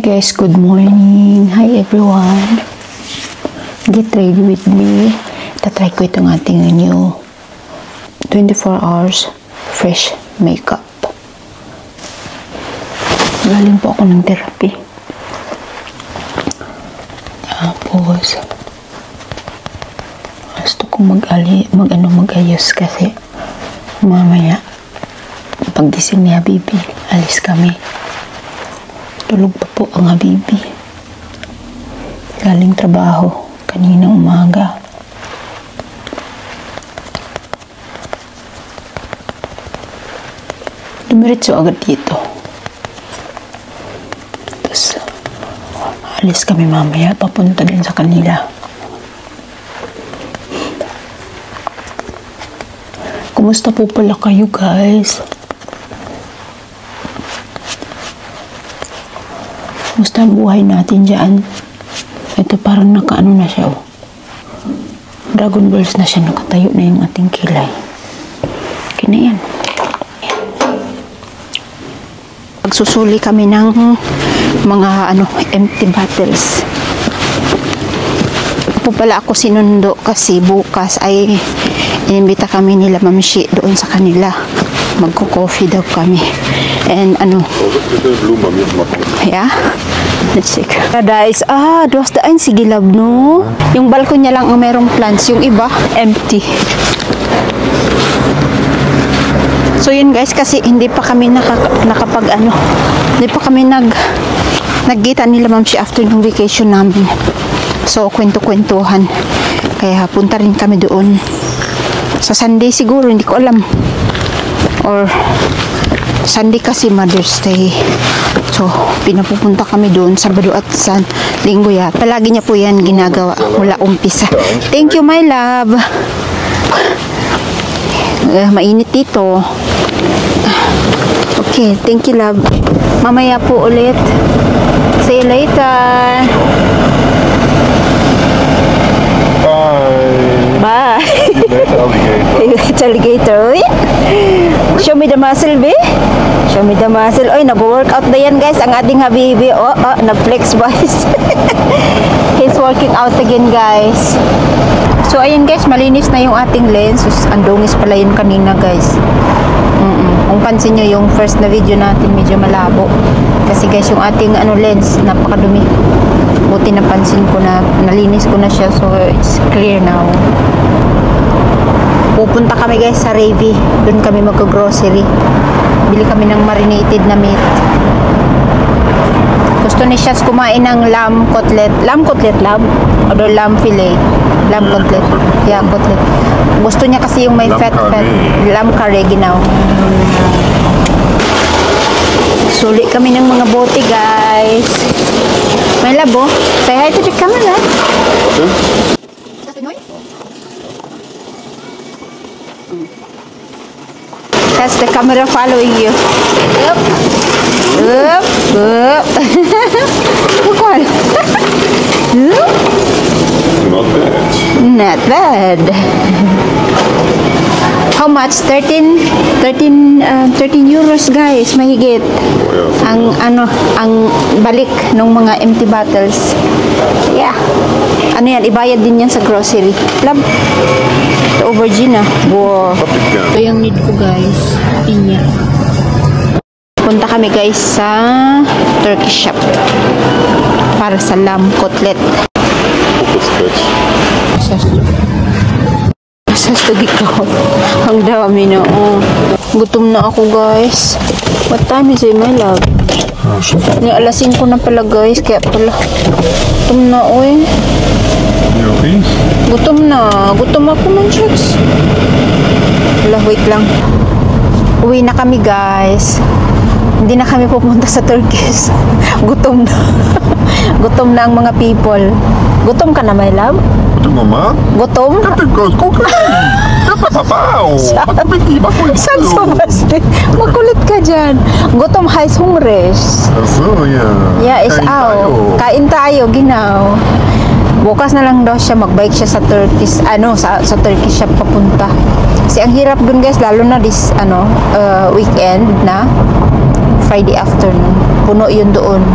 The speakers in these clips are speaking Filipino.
Guys, good morning. Hi everyone. Get ready with me. Tatry ko itong ating new 24 hours fresh makeup. Galing po ako ng therapy. Tapos gusto kong mag-ayos kasi mamaya paggising ni Habibi, alis kami. Tulog pa po ang Habibi. Galing trabaho kaninang umaga. Dumiretso agad dito. Tapos alis kami mamaya, papunta din sa kanila. Kumusta po pala kayo, guys? Kumusta ang buhay natin dyan? Ito parang nakaano na siya, oh. Dragon balls na siya, nakatayo na yung ating kilay. Okay na yan. Pagsusuli kami ng mga empty bottles. Po pala ako sinundo kasi bukas ay inimbita kami nila Ma'am Shi doon sa kanila. Magko-coffee daw kami. And yeah, let's check. Guys, dos daan sige love, no? Yung balkon niya lang ang merong plants, yung iba empty. So yun guys, kasi hindi pa kami hindi pa kami nagkita nila Ma'am Shi after ng vacation namin. So kwento-kwentuhan. Kaya punta rin kami doon sa Sunday siguro, hindi ko alam. Or Sunday kasi Mother's Day. So, pinapupunta kami doon Sabado at Linggo ya. Palagi niya po yan ginagawa mula umpisa. Thank you, my love. Mainit dito. Okay, thank you, love. Mamaya po ulit. See you later. Bye. Bye. It's alligator. Show me the muscle, be. Show me the muscle. Oy, nag-workout na yan, guys. Ang ating Habibi. Nag-flex boys. He's working out again, guys. So, ayun, guys. Malinis na yung ating lens. Ang dungis pala yun kanina, guys. Kung pansin nyo, yung first na video natin, medyo malabo. Kasi, guys, yung ating lens, napakadumi. Buti napansin ko na, nalinis ko na siya. So, it's clear now. Pupunta kami guys sa Ravi. Doon kami magka-grocery. Bili kami ng marinated na meat. Gusto ni Shaz kumain ng lamb cutlet. Lamb cutlet, lamb? O lamb fillet? Lamb cutlet. Yeah, cutlet. Gusto niya kasi yung may fat. Lamb curry, ginaw. Suli kami ng mga bote guys. May labo. Say hi to the camera. That's the camera following you. Up. Up. Up. Not bad. Not bad. How much? 13 euros guys, mahigit. Ang balik ng mga empty bottles. Yeah. Ano yan, ibayad din yan sa grocery. Love. The aubergine. Wow. Ito yung need ko guys. Pinya. Punta kami guys sa Turkish shop para sa lamb cutlet. Sastagi ko. Ang dami na. Gutom na ako guys. What time is it, my love? Alasin ko na pala guys. Kaya pala gutom na Gutom na. Gutom ako man chicks. Wala, wait lang. Uwi na kami guys. Hindi na kami pupunta sa Turkish. Gutom na. Gutom na ang mga people. Gutom ka na, my love? Mama? Gutom? Saan basti? Makulit ka dyan. Gutom heißt hungrig. Yeah, is out. Kain tayo, ginaw. Bukas na lang daw siya, magbike siya sa Turkish, sa Turkish shop papunta. Kasi ang hirap dun guys, lalo na this, weekend na, Friday afternoon. Puno yun doon.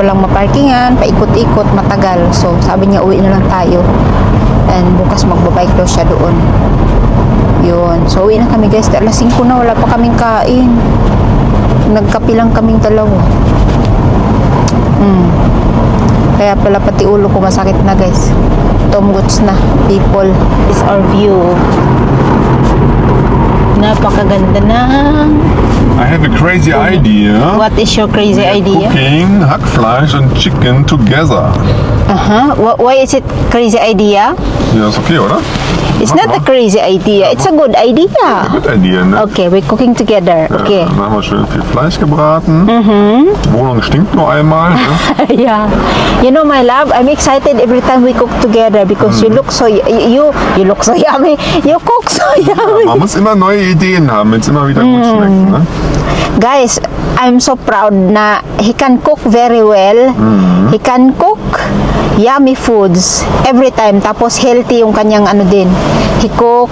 walang maparkingan, paikot-ikot, matagal. So, sabi niya, uwi na lang tayo. And bukas magbabike daw siya doon. Yun. So, uwi na kami guys. Alas 5 na, wala pa kaming kain. Nagkape lang kaming dalawa. Kaya pala pati ulo ko masakit na guys. Tumguts na. People, is our view. Napakaganda na. I have a crazy idea. What is your crazy idea? Cooking Hackfleisch and chicken together. Why is it crazy idea? Ja, ist okay, oder? It's not a crazy idea. It's a good idea. Good idea, ne? Okay, we're cooking together. Okay. Dann haben wir schön viel Fleisch gebraten. Die Wohnung stinkt nur einmal. Ne? Yeah. You know, my love, I'm excited every time we cook together because you look so you look so yummy. You cook so yummy. Man muss immer neue Ideen haben, wenn es immer wieder gut schmeckt. Ne? Guys, I'm so proud na he can cook very well. He can cook yummy foods every time. Tapos healthy yung kanyang ano din. He cook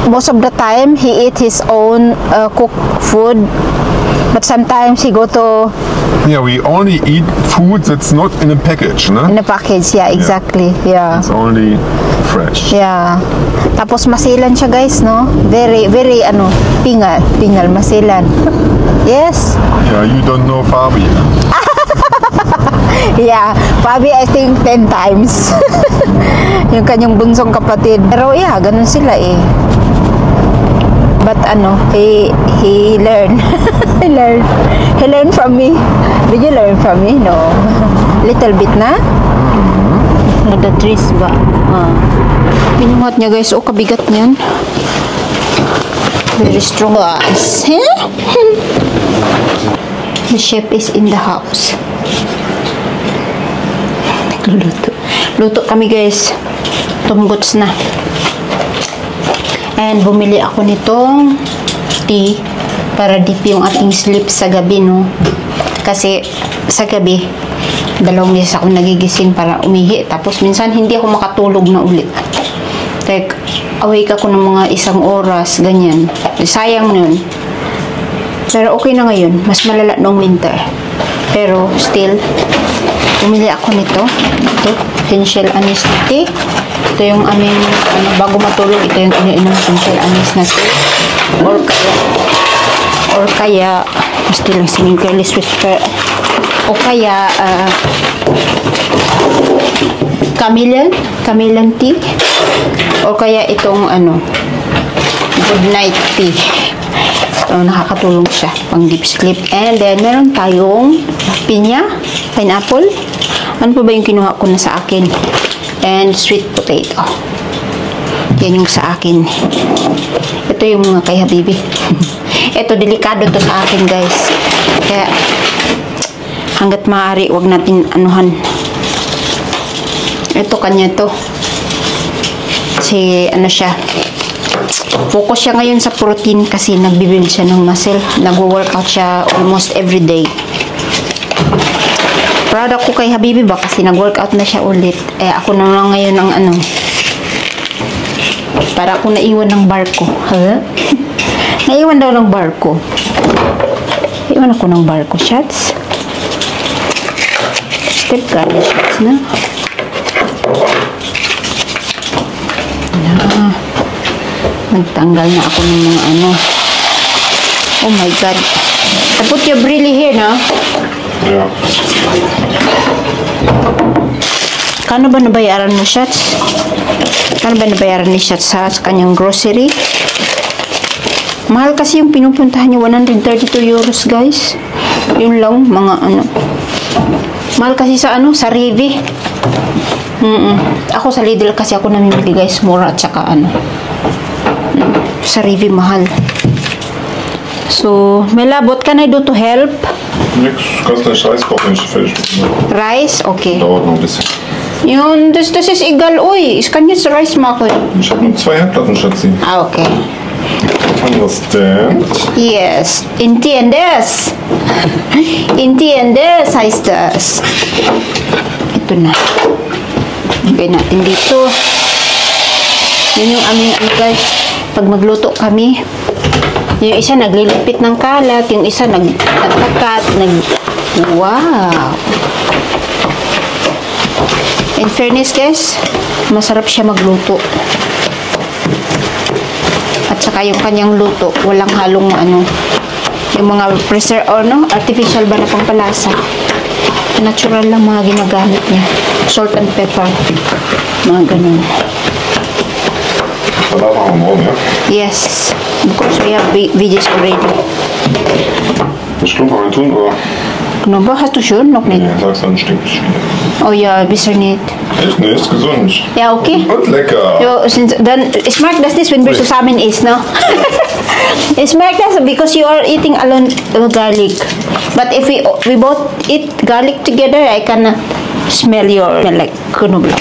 most of the time. He eat his own cooked food. But sometimes he go to Yeah, we only eat food that's not in a package, ne? in a package. Yeah, exactly. Yeah. It's only fresh. Yeah. Tapos masilan siya guys, no? Very, very, pingal, masilan. Yes. Ja, you don't know Fabi. Yeah. Fabi, I think 10 times. Yung kanyang bunsong kapatid. Pero yeah, ganun sila eh. But he learned. He learned from me. Did you learn from me? No. Little bit na? The trees ba? Pinuhat niya guys. Oh, kabigat niyan. Very strong guys. The chef is in the house. Nagluluto. Luto kami guys. Tumguts na. And bumili ako nitong tea para dip yung ating sleep sa gabi, no? Kasi sa gabi, 2 beses ako nagigising para umihi. Tapos minsan hindi ako makatulog na ulit. Like, awake ako ng mga 1 oras, ganyan. Sayang nun. Pero okay na ngayon. Mas malala nung winter. Pero still, bumili ako nito. Ito, essential anise na tea. Ito yung aming, bago matulog, ito yung iniinom essential anise na tea. Or kaya, basta lang singing careless whisper. O kaya, Camellian tea. O kaya itong, good night tea. Nakakatulong siya pang deep sleep. And then, meron tayong pineapple. Ano pa ba yung kinuha ko na sa akin? And sweet potato. Yan yung sa akin. Ito yung mga kay Habibi. Ito, delikado to sa akin, guys. Kaya, hanggat maaari, wag natin anuhan. Ito, kanya to. Siya. Focus siya ngayon sa protein kasi nagbibuild siya ng muscle. Nagwo-workout siya almost every day. Proud ako kay Habibi ba kasi nag-workout na siya ulit. Ako na lang ngayon ang para ako naiwan ng barko. Naiwan daw ng barko. Naiwan ako ng barko, shots. Step garden shots na. Nagtanggal na ako ng mga Oh my God. I put your brilli here, no? Ja. Kano ba nabayaran mo, Shots? Kano ba nabayaran ni Shots sa kanyang grocery? Mahal kasi yung pinupuntahan niya, 132 euros, guys. Yun lang, mga Mahal kasi sa sa Rivi. Ako sa Lidl kasi ako namimili, guys. Mura at saka sa Rivi mahal. So, Mela, what can I do to help? Nix, kannst gleich Reis kochen, wenn ich fertig bin. Rice? Okay. Dauert noch ein bisschen. Yun, das ist egal. Uy, ich kann jetzt Rice machen. Ich habe nur 2 Herdplatten, Schatzi. Okay. Understand? Yes. Entiendes? Entiendes heißt das. Ito na. Okay natin dito. Yun yung aming guys. Pag magluto kami, yung isa naglilipit ng kalat, yung isa nagtakat, wow. In fairness guys, masarap siya magluto. At saka yung kanyang luto, walang halong ano, yung mga artificial ba na pampalasa. Natural lang mga ginagamit niya. Salt and pepper. Mga ganun. Salat machen wir morgen, ja? Yes. Of course, we have veggies already. Das Klump haben wir tun, oder? Genau, hast du schon? Noch nicht. Ja, sagst dann stinkt es wieder. Oh ja, bisher nicht. Echt? Ne, ist gesund. Ja, okay. Und lecker. Jo, dann, ich mag das nicht, wenn wir zusammen essen, no? Ich mag das because you are eating alone garlic. But if we both eat garlic together, I can smell your like Knoblauch.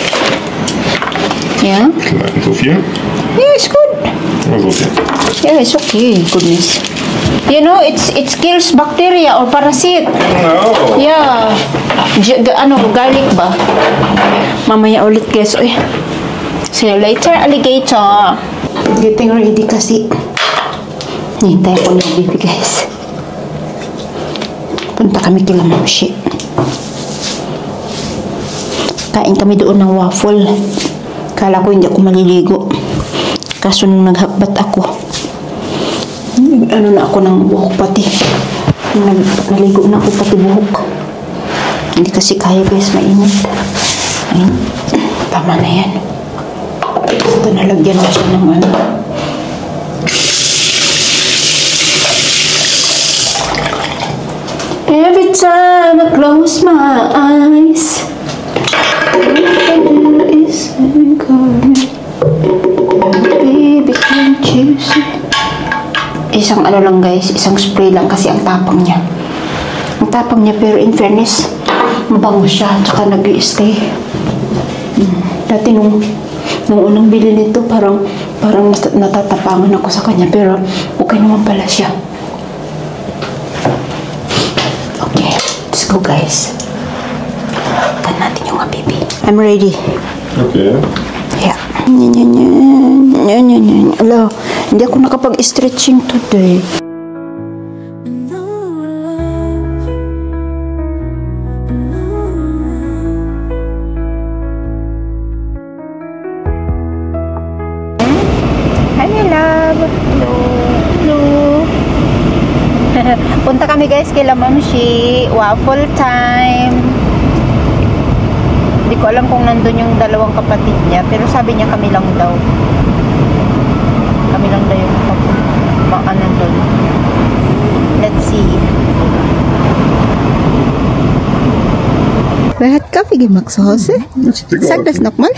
Yeah? Klein, so viel? Yeah, it's good. Ja, so viel. Yeah, it's okay. Goodness. You know, it kills bacteria or parasite. No. Yeah. Garlic ba? Mamaya ulit guys. Uy. See you later, alligator. Getting ready kasi. Hintay ko ng baby guys. Punta kami kila Mamshi. Kain kami doon ng waffle. Kala ko hindi ako maliligo. Kaso nung naghakbat ako, ano na ako ng buhok pati. Naligo na ako pati buhok. Hindi kasi kaya guys, mainit. Ayun. Tama na yan. Ito nalagyan na siya ng ano. Every time I close my eyes, all I do is think of you. Baby, can't you see? Isang ano lang guys, isang spray lang kasi ang tapang niya. Ang tapang niya pero in fairness, mabango siya tsaka nag-i-stay. Dati nung unang bili nito parang natatapangan ako sa kanya pero okay naman pala siya. Okay, let's go guys. Kan natin yung baby. I'm ready. Okay. Yeah. Hello, hindi ako nakapag-stretching today. Hi, my love. Hello. Hello. Punta kami guys kay Mamshi. Waffle time. Hindi ko alam kung nandun yung dalawang kapatid niya, pero sabi niya kami lang daw. Kami lang daw yung nandun. Let's see. Wer hat Kaffee gemacht zu Hause? Sag das nochmal.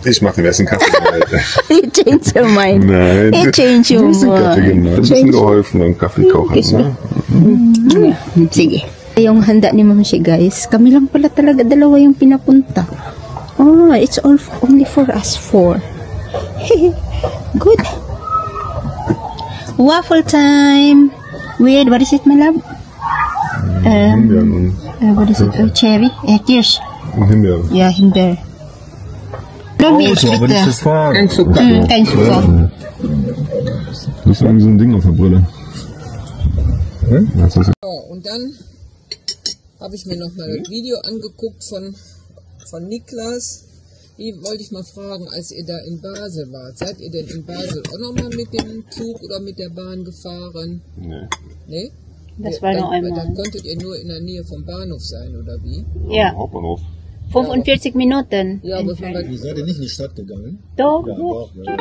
Ich mache den besten Kaffee der Welt. You change your mind. Nein. You change your Kaffee mind. gemacht. Ein bisschen geholfen beim Kaffee kochen. Ne? Sige. Yung handa ni Mamshi guys, kami lang pala talaga dalawa yung pinapunta. Oh, it's all only for us four. Good. Waffle time. Wait, what is it, my love? What is it? Cherry? Kirsch. Himbeer. Ja, Himbeer. Milch, bitte. Kein Zucker. Kein Zucker. Du hast irgendwie so ein Ding auf der Brille. Und dann habe ich mir noch mal ein Video angeguckt von Niklas. Die wollte ich mal fragen, als ihr da in Basel wart. Seid ihr denn in Basel auch noch mal mit dem Zug oder mit der Bahn gefahren? Nee. Nee? Das war noch einmal. Dann konntet ihr nur in der Nähe vom Bahnhof sein, oder wie? Ja, Hauptbahnhof. 45 Minuten. Ja, aber von Ihr seid ja nicht in die Stadt gegangen? Doch. Ja, doch. Ja.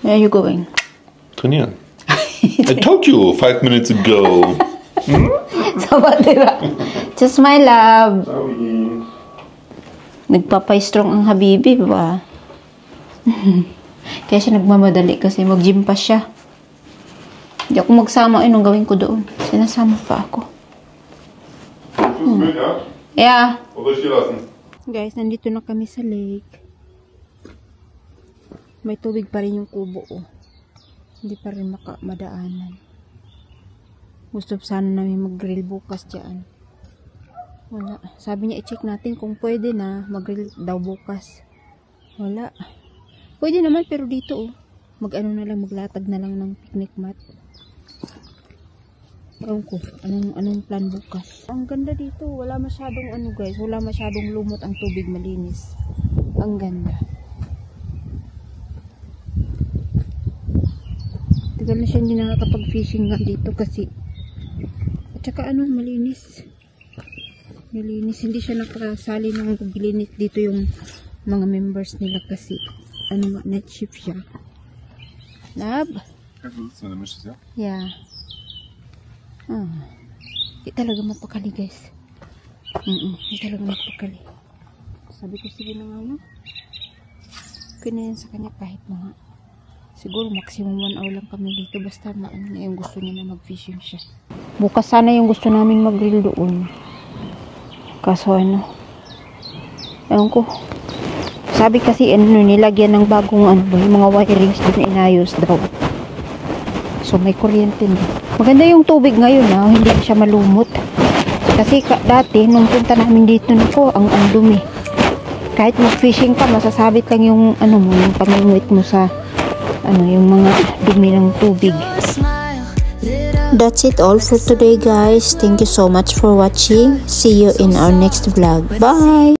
Where are you going? Trainieren. I told you 5 minutes ago. Sama, diba? Just my love. Nagpapay-strong ang habibi, ba? Kaya siya nagmamadali kasi mag-gym pa siya. Hindi ako magsama. Anong gawin ko doon? Sinasama pa ako. Yeah. Guys, nandito na kami sa lake. May tubig pa rin yung kubo, oh. Hindi pa rin madaanan. Gusto sana namin mag-grill bukas dyan. Wala. Sabi niya, i-check natin kung pwede na mag-grill daw bukas. Wala. Pwede naman, pero dito, oh. Mag-ano na lang, maglatag na lang ng picnic mat. Ewan ko, anong plan bukas. Ang ganda dito, wala masyadong ano guys, wala masyadong lumot ang tubig, malinis. Ang ganda. Tagal na siya hindi nakakapag-fishing nga dito kasi at saka malinis. Malinis, hindi siya nakasali ng paglinis dito yung mga members nila kasi night shift siya. Lab? Yeah. Hindi talaga mapakali guys. Hindi talaga mapakali. Sabi ko sige na okay na yan sa kanya kahit mga siguro maximum 1 hour lang kami dito basta na yung gusto niya na mag-fishing siya. Bukas sana yung gusto namin mag-grill doon. Kaso ewan ko. Sabi kasi nilagyan ng bagong yung mga wirings doon inayos daw. So may kuryente na. Maganda yung tubig ngayon hindi siya malumot. Kasi dati nung punta namin dito ang dumi. Kahit mag-fishing ka masasabit lang yung yung pamingwit mo sa yung mga dumi ng tubig. That's it all for today guys. Thank you so much for watching. See you in our next vlog. Bye!